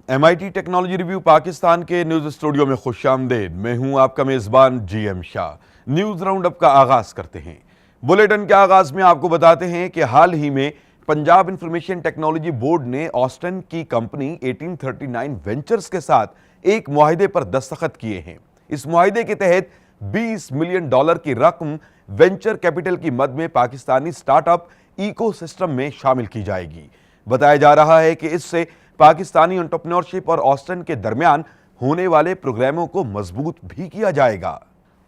MIT technology review Pakistan के news studio में खुशामदीद। मैं हूं आपका मेजबान GM Shah. News round up का आगाज करते हैं। बुलेटिन के आगाज में आपको बताते हैं कि हाल ही में पंजाब इंफॉर्मेशन टेक्नोलॉजी बोर्ड ने ऑस्टिन की कंपनी 1839 वेंचर्स के साथ एक मुआहिदे पर दस्तखत किए हैं। इस मुआहिदे के तहत $20 मिलियन की रकम वेंचर कैपिटल की मद में पाकिस्तानी स्टार्टअप इकोसिस्टम में शामिल की जाएगी। बताया जा रहा है कि इससे पाकिस्तानी एंटरप्रेन्योरशिप और ऑस्टिन के दरमियान होने वाले प्रोग्रामों को मजबूत भी किया जाएगा।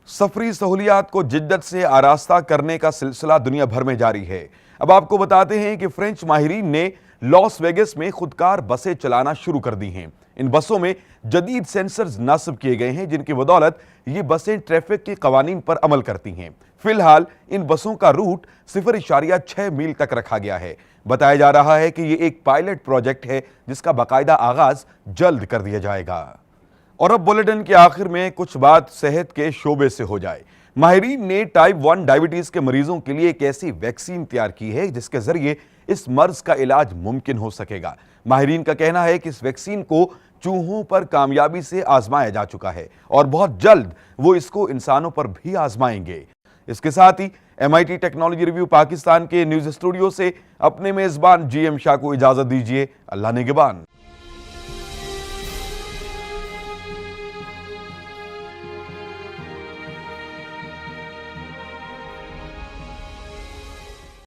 सफरी सहूलियात को जिद्दत से आरास्ता करने का सिलसिला दुनिया भर में जारी है। अब आपको बताते हैं कि फ्रेंच माहिरीन ने लॉस वेगस में खुदकार बसें चलाना शुरू कर दी हैं। इन बसों में जदीद सेंसर्स नस्ब किए गए हैं, जिनकी बदौलत ये बसें ट्रैफिक के कवानीन पर अमल करती हैं। फिलहाल इन बसों का रूट 0.6 मील तक रखा गया है। बताया जा रहा है कि ये एक पायलट प्रोजेक्ट है, जिसका बाकायदा आगाज जल्द कर दिया जाएगा। और अब बुलेटिन के आखिर में कुछ बात सेहत के शोबे से हो जाए। माहिरीन ने टाइप 1 डायबिटीज के मरीजों के लिए एक ऐसी वैक्सीन तैयार की है जिसके जरिए इस मर्ज का इलाज मुमकिन हो सकेगा। माहिरीन का कहना है कि इस वैक्सीन को चूहों पर कामयाबी से आजमाया जा चुका है और बहुत जल्द वो इसको इंसानों पर भी आजमाएंगे। इसके साथ ही MIT टेक्नोलॉजी रिव्यू पाकिस्तान के न्यूज स्टूडियो से अपने मेजबान GM शाह को इजाजत दीजिए। अल्लाह निगहबान।